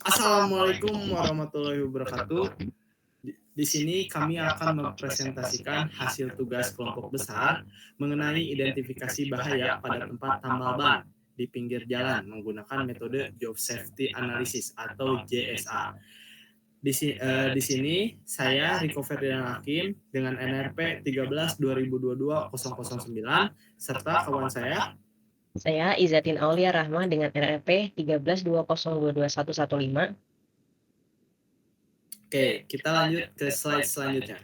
Assalamualaikum warahmatullahi wabarakatuh. Di sini kami akan mempresentasikan hasil tugas kelompok besar mengenai identifikasi bahaya pada tempat tambal ban di pinggir jalan menggunakan metode Job Safety Analysis atau JSA. Di sini saya Riko Ferdian Hakim dengan NRP 13 2022 009 serta kawan saya. Saya Izzatin Aulia Rahma dengan NRP 1320222115. Oke, kita lanjut ke slide selanjutnya.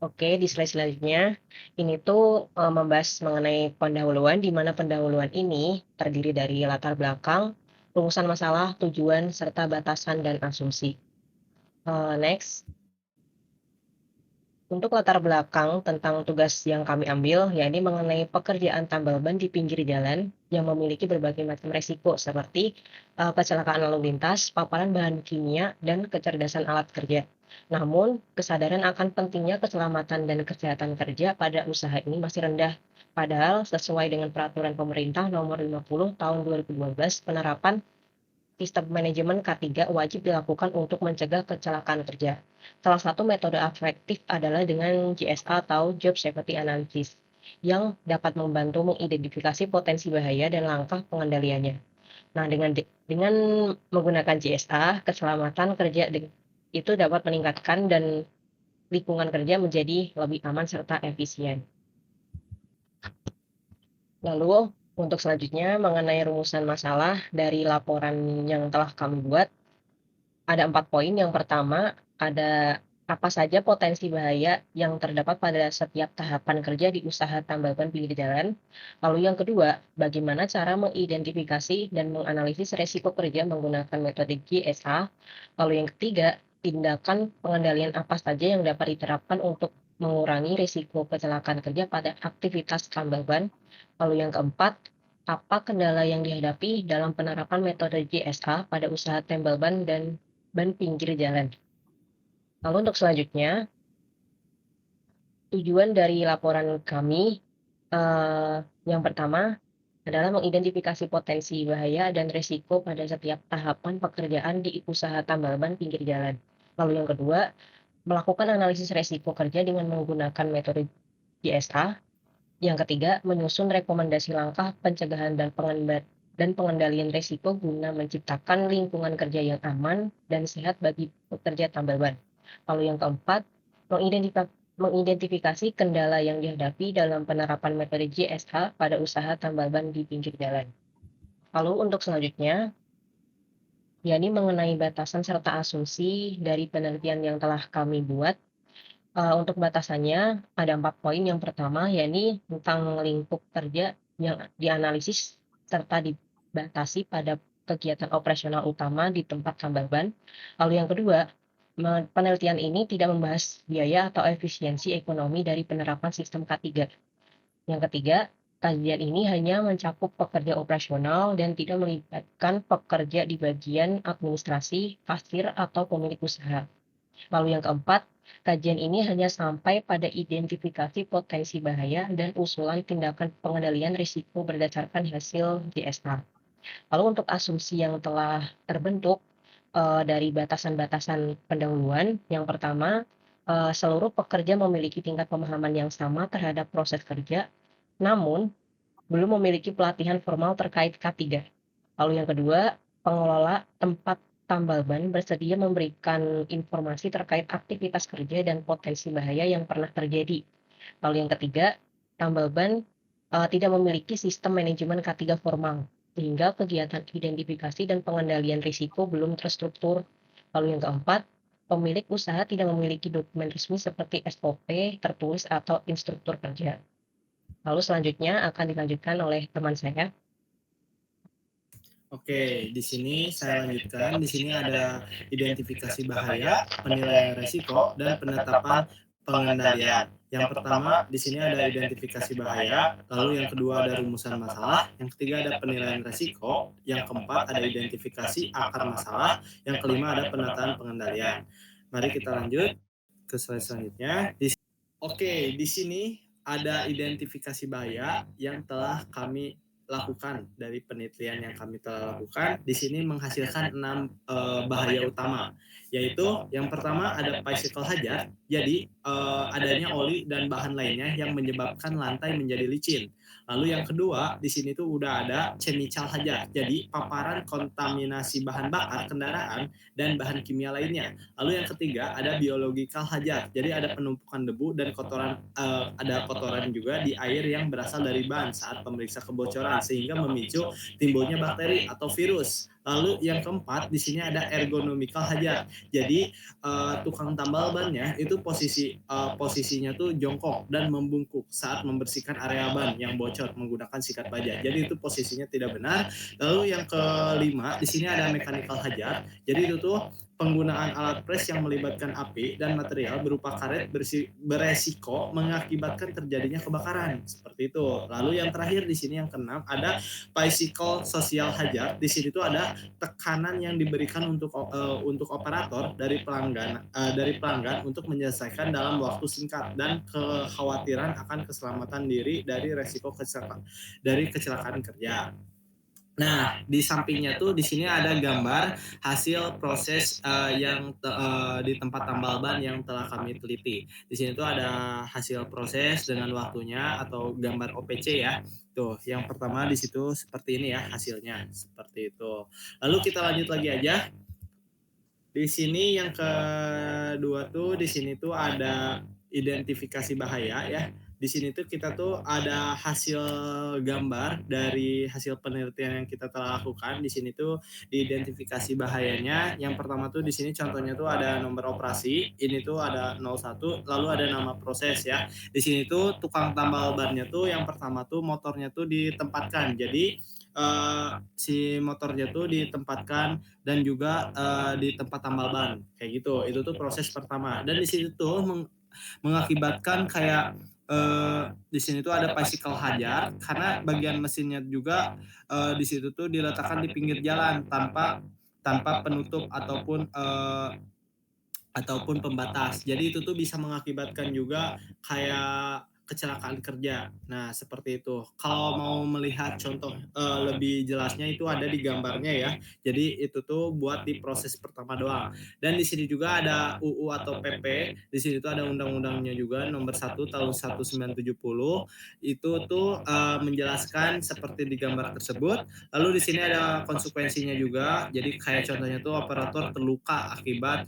Oke, di slide selanjutnya ini tuh membahas mengenai pendahuluan, di mana pendahuluan ini terdiri dari latar belakang, rumusan masalah, tujuan, serta batasan dan asumsi. Next. Untuk latar belakang tentang tugas yang kami ambil, yakni mengenai pekerjaan tambal ban di pinggir jalan yang memiliki berbagai macam resiko seperti kecelakaan lalu lintas, paparan bahan kimia, dan kecerdasan alat kerja. Namun, kesadaran akan pentingnya keselamatan dan kesehatan kerja pada usaha ini masih rendah. Padahal sesuai dengan peraturan pemerintah nomor 50 tahun 2012 penerapan sistem manajemen K3 wajib dilakukan untuk mencegah kecelakaan kerja. Salah satu metode efektif adalah dengan JSA atau Job Safety Analysis, yang dapat membantu mengidentifikasi potensi bahaya dan langkah pengendaliannya. Nah, dengan menggunakan JSA, keselamatan kerja itu dapat meningkatkan dan lingkungan kerja menjadi lebih aman serta efisien. Lalu, untuk selanjutnya mengenai rumusan masalah dari laporan yang telah kami buat, ada 4 poin. Yang pertama, ada apa saja potensi bahaya yang terdapat pada setiap tahapan kerja di usaha tambal ban pinggir jalan. Lalu yang kedua, bagaimana cara mengidentifikasi dan menganalisis resiko kerja menggunakan metode GSA. Lalu yang ketiga, tindakan pengendalian apa saja yang dapat diterapkan untuk mengurangi risiko kecelakaan kerja pada aktivitas tambal ban. Lalu yang keempat, apa kendala yang dihadapi dalam penerapan metode GSA pada usaha tambal ban dan ban pinggir jalan. Lalu untuk selanjutnya, tujuan dari laporan kami yang pertama adalah mengidentifikasi potensi bahaya dan risiko pada setiap tahapan pekerjaan di usaha tambal ban pinggir jalan. Lalu yang kedua, melakukan analisis risiko kerja dengan menggunakan metode GSA. Yang ketiga, menyusun rekomendasi langkah pencegahan dan pengendalian risiko guna menciptakan lingkungan kerja yang aman dan sehat bagi pekerja tambal ban. Lalu yang keempat, mengidentifikasi kendala yang dihadapi dalam penerapan metode JSA pada usaha tambal ban di pinggir jalan. Lalu untuk selanjutnya, yakni mengenai batasan serta asumsi dari penelitian yang telah kami buat. Untuk batasannya ada 4 poin. Yang pertama, yakni tentang lingkup kerja yang dianalisis serta dibatasi pada kegiatan operasional utama di tempat tambal ban. Lalu yang kedua, penelitian ini tidak membahas biaya atau efisiensi ekonomi dari penerapan sistem K3. Yang ketiga, kajian ini hanya mencakup pekerja operasional dan tidak melibatkan pekerja di bagian administrasi, kasir, atau pemilik usaha. Lalu yang keempat, kajian ini hanya sampai pada identifikasi potensi bahaya dan usulan tindakan pengendalian risiko berdasarkan hasil JSA. Lalu untuk asumsi yang telah terbentuk dari batasan-batasan pendahuluan, yang pertama, seluruh pekerja memiliki tingkat pemahaman yang sama terhadap proses kerja, namun belum memiliki pelatihan formal terkait K3. Lalu yang kedua, pengelola tempat tambal ban bersedia memberikan informasi terkait aktivitas kerja dan potensi bahaya yang pernah terjadi. Lalu yang ketiga, tambal ban tidak memiliki sistem manajemen K3 formal, sehingga kegiatan identifikasi dan pengendalian risiko belum terstruktur. Lalu yang keempat, pemilik usaha tidak memiliki dokumen resmi seperti SOP tertulis atau instruktur kerja. Lalu selanjutnya akan dilanjutkan oleh teman saya. Oke, di sini saya lanjutkan. Di sini ada identifikasi bahaya, penilaian risiko, dan penetapan pengendalian. Yang pertama, di sini ada identifikasi bahaya, lalu yang kedua ada rumusan masalah, yang ketiga ada penilaian risiko, yang keempat ada identifikasi akar masalah, yang kelima ada penataan pengendalian. Mari kita lanjut ke slide selanjutnya. Oke, di sini ada identifikasi bahaya yang telah kami lakukan, dari penelitian yang kami telah lakukan, di sini menghasilkan 6 bahaya utama, yaitu yang pertama ada bicycle hazard, jadi adanya oli dan bahan lainnya yang menyebabkan lantai menjadi licin. Lalu yang kedua, di sini tuh udah ada chemical hazard, jadi paparan kontaminasi bahan bakar kendaraan dan bahan kimia lainnya. Lalu yang ketiga ada biological hazard, jadi ada penumpukan debu dan kotoran, ada kotoran juga di air yang berasal dari ban saat pemeriksa kebocoran sehingga memicu timbulnya bakteri atau virus. Lalu yang keempat di sini ada ergonomical hazard. Jadi tukang tambal bannya itu posisinya tuh jongkok dan membungkuk saat membersihkan area ban yang bocor menggunakan sikat baja. Jadi itu posisinya tidak benar. Lalu yang kelima di sini ada mechanical hazard. Jadi itu tuh penggunaan alat pres yang melibatkan api dan material berupa karet beresiko mengakibatkan terjadinya kebakaran. Seperti itu. Lalu yang terakhir di sini yang keenam ada bicycle social hazard. Di sini tuh ada tekanan yang diberikan untuk operator dari pelanggan untuk menyelesaikan dalam waktu singkat dan kekhawatiran akan keselamatan diri dari resiko kecelakaan kerja. Nah, di sampingnya tuh di sini ada gambar hasil proses di tempat tambal ban yang telah kami teliti. Di sini tuh ada hasil proses dengan waktunya atau gambar OPC ya. Tuh, yang pertama di situ seperti ini ya hasilnya, seperti itu. Lalu kita lanjut lagi aja. Di sini yang kedua tuh di sini tuh ada identifikasi bahaya ya. Di sini tuh kita tuh ada hasil gambar dari hasil penelitian yang kita telah lakukan. Di sini tuh diidentifikasi bahayanya. Yang pertama tuh di sini contohnya tuh ada nomor operasi. Ini tuh ada 01, lalu ada nama proses ya. Di sini tuh tukang tambal bannya tuh yang pertama tuh motornya tuh ditempatkan. Jadi si motornya tuh ditempatkan dan juga di tempat tambal ban kayak gitu. Itu tuh proses pertama. Dan di situ tuh mengakibatkan kayak di sini tuh ada bicycle hazard karena bagian mesinnya juga di situ tuh diletakkan di pinggir jalan tanpa penutup ataupun pembatas. Jadi itu tuh bisa mengakibatkan juga kayak kecelakaan kerja. Nah, seperti itu. Kalau mau melihat contoh lebih jelasnya itu ada di gambarnya ya. Jadi itu tuh buat di proses pertama doang. Dan di sini juga ada UU atau PP. Di sini tuh ada undang-undangnya juga nomor 1 tahun 1970. Itu tuh menjelaskan seperti di gambar tersebut. Lalu di sini ada konsekuensinya juga. Jadi kayak contohnya tuh operator terluka akibat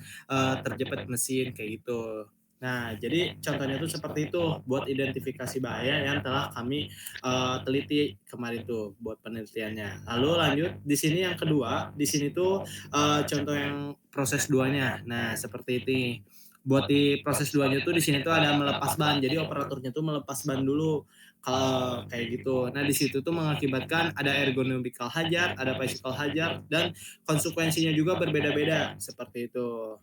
terjepit mesin kayak gitu. Nah, jadi contohnya tuh seperti itu buat identifikasi bahaya yang telah kami teliti kemarin tuh buat penelitiannya. Lalu lanjut di sini yang kedua, di sini tuh contoh yang proses duanya. Nah, seperti ini. Buat di proses duanya tuh di sini tuh ada melepas ban. Jadi operatornya tuh melepas ban dulu kalau kayak gitu. Nah, di situ tuh mengakibatkan ada ergonomical hazard, ada bicycle hazard dan konsekuensinya juga berbeda-beda seperti itu.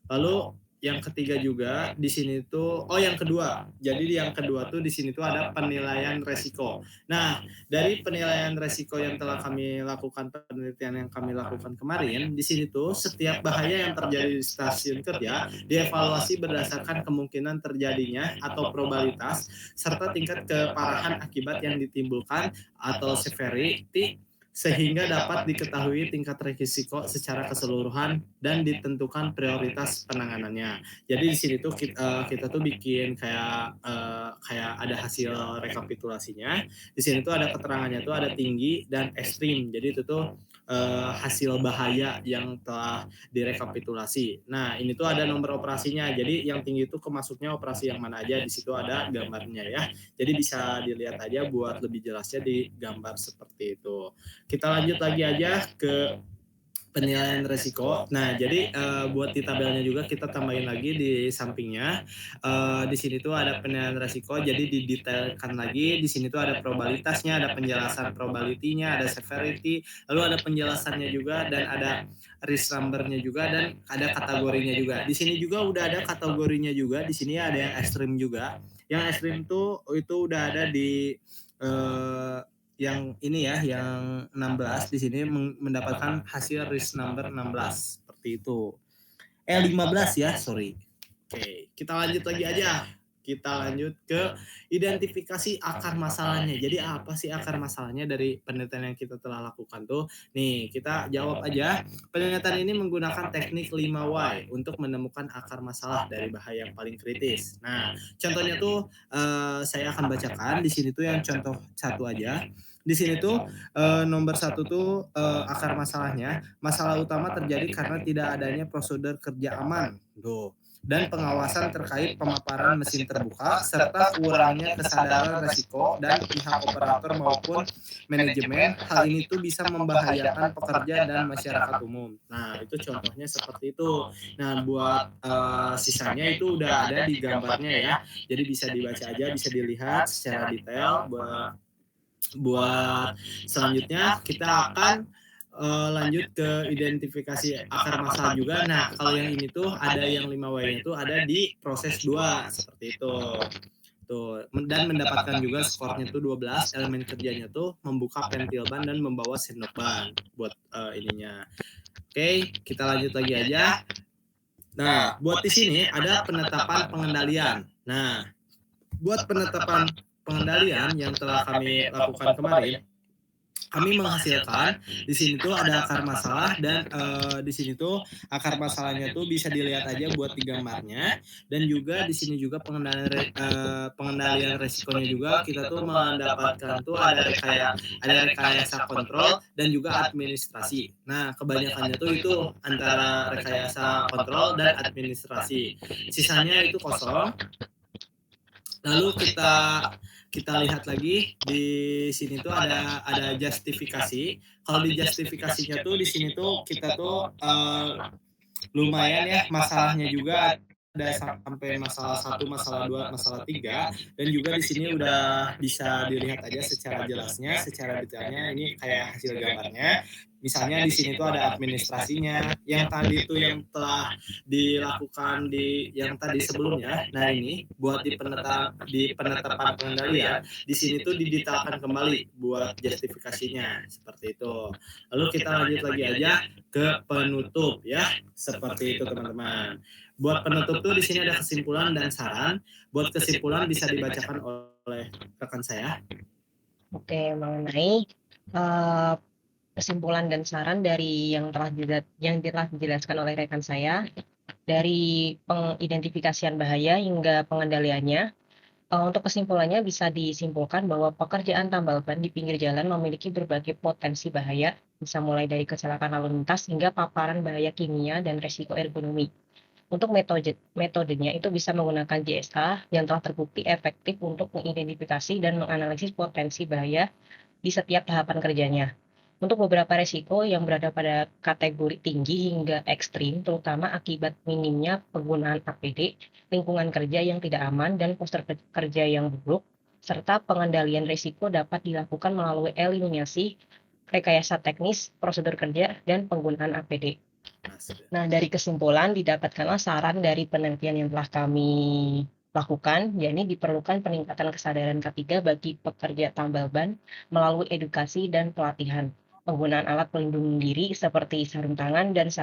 Lalu yang ketiga juga di sini tuh yang kedua. Jadi yang kedua tuh di sini tuh ada penilaian resiko. Nah, dari penilaian resiko yang telah kami lakukan penelitian yang kami lakukan kemarin, di sini tuh setiap bahaya yang terjadi di stasiun kerja dievaluasi berdasarkan kemungkinan terjadinya atau probabilitas serta tingkat keparahan akibat yang ditimbulkan atau severity sehingga dapat diketahui tingkat risiko secara keseluruhan dan ditentukan prioritas penanganannya. Jadi di sini tuh kita tuh bikin kayak ada hasil rekapitulasinya. Di sini tuh ada keterangannya tuh ada tinggi dan ekstrim. Jadi itu tuh hasil bahaya yang telah direkapitulasi. Nah, ini tuh ada nomor operasinya. Jadi yang tinggi itu kemasuknya operasi yang mana aja. Di situ ada gambarnya ya. Jadi bisa dilihat aja buat lebih jelasnya di gambar seperti itu. Kita lanjut lagi aja ke penilaian resiko. Nah, jadi buat di tabelnya juga kita tambahin lagi di sampingnya. Di sini tuh ada penilaian resiko, jadi didetailkan lagi. Di sini tuh ada probabilitasnya, ada penjelasan probability-nya, ada severity, lalu ada penjelasannya juga dan ada risk number-nya juga dan ada kategorinya juga. Di sini juga udah ada kategorinya juga. Di sini ada yang ekstrim juga. Yang ekstrim tuh itu udah ada di yang ini ya, yang 16 di sini mendapatkan hasil risk number 16 seperti itu. 15 ya, sorry. Oke, kita lanjut lagi aja. kita lanjut ke identifikasi akar masalahnya. Jadi apa sih akar masalahnya dari penelitian yang kita telah lakukan tuh? Nih, kita jawab aja. Penelitian ini menggunakan teknik 5 why untuk menemukan akar masalah dari bahaya yang paling kritis. Nah, contohnya tuh saya akan bacakan. Di sini tuh yang contoh satu aja. Di sini tuh nomor satu tuh akar masalahnya. Masalah utama terjadi karena tidak adanya prosedur kerja aman. Tuh dan pengawasan terkait pemaparan mesin terbuka, serta kurangnya kesadaran resiko dan pihak operator maupun manajemen. Hal ini tuh bisa membahayakan pekerja dan masyarakat umum. Nah, itu contohnya seperti itu. Nah, buat sisanya itu udah ada di gambarnya ya. Jadi bisa dibaca aja, bisa dilihat secara detail. Buat selanjutnya kita akan lanjut ke identifikasi akar masalah juga. Nah, kalau yang ini tuh ada yang 5 W-nya tuh ada di proses 2 seperti itu. Tuh, dan mendapatkan juga skornya tuh 12, elemen kerjanya tuh membuka pentil ban dan membawa sendok ban buat ininya. Oke, kita lanjut lagi aja. Nah, buat di sini ada penetapan pengendalian. Nah, buat penetapan pengendalian yang telah kami lakukan kemarin, kami menghasilkan di sini tuh ada akar masalah dan di sini tuh akar masalahnya tuh bisa dilihat aja buat di gambarnya dan juga di sini juga pengendalian resikonya juga kita tuh mendapatkan tuh ada rekayasa kontrol dan juga administrasi. Nah, kebanyakannya tuh itu antara rekayasa kontrol dan administrasi. Sisanya itu kosong. Lalu kita lihat lagi di sini tuh ada justifikasi. Kalau di justifikasinya tuh di sini tuh kita tuh lumayan ya masalahnya juga ada sampai masalah satu, masalah 2, masalah 3 dan juga di sini udah bisa dilihat aja secara jelasnya, secara detailnya ini kayak hasil gambarnya. Misalnya di sini tuh ada administrasinya, yang tadi tuh yang telah dilakukan di yang tadi sebelumnya. Nah ini buat di penetapan pengendalian, di sini tuh didetailkan kembali buat justifikasinya seperti itu. Lalu kita lanjut lagi aja ke penutup ya, seperti itu teman-teman. Buat penutup tuh di sini ada kesimpulan dan saran. Buat kesimpulan bisa dibacakan oleh rekan saya. Oke, mengenai kesimpulan dan saran dari yang telah dijelaskan oleh rekan saya, dari pengidentifikasian bahaya hingga pengendaliannya, untuk kesimpulannya bisa disimpulkan bahwa pekerjaan tambal ban di pinggir jalan memiliki berbagai potensi bahaya, bisa mulai dari kecelakaan lalu lintas hingga paparan bahaya kimia dan resiko ergonomi. Untuk metodenya itu bisa menggunakan JSA yang telah terbukti efektif untuk mengidentifikasi dan menganalisis potensi bahaya di setiap tahapan kerjanya. Untuk beberapa resiko yang berada pada kategori tinggi hingga ekstrim, terutama akibat minimnya penggunaan APD, lingkungan kerja yang tidak aman, dan postur kerja yang buruk, serta pengendalian risiko dapat dilakukan melalui eliminasi, rekayasa teknis, prosedur kerja, dan penggunaan APD. Nah, dari kesimpulan didapatkanlah saran dari penelitian yang telah kami lakukan, yakni diperlukan peningkatan kesadaran ketiga bagi pekerja tambal ban melalui edukasi dan pelatihan. Penggunaan alat pelindung diri seperti sarung tangan dan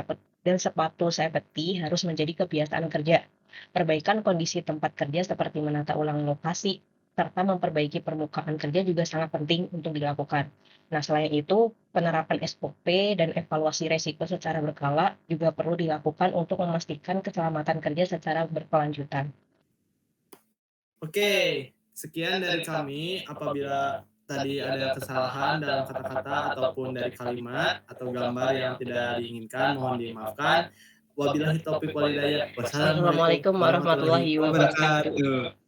sepatu safety harus menjadi kebiasaan kerja. Perbaikan kondisi tempat kerja seperti menata ulang lokasi, serta memperbaiki permukaan kerja juga sangat penting untuk dilakukan. Nah, selain itu, penerapan SOP dan evaluasi resiko secara berkala juga perlu dilakukan untuk memastikan keselamatan kerja secara berkelanjutan. Oke, sekian dari kami. Apabila tadi ada kesalahan dalam kata-kata ataupun dari kalimat atau gambar yang tidak diinginkan, mohon dimaafkan. Wabillahi taufiq walhidayah. Wassalamualaikum Wassalamualaikum warahmatullahi warahmatullahi wabarakatuh. wabarakatuh.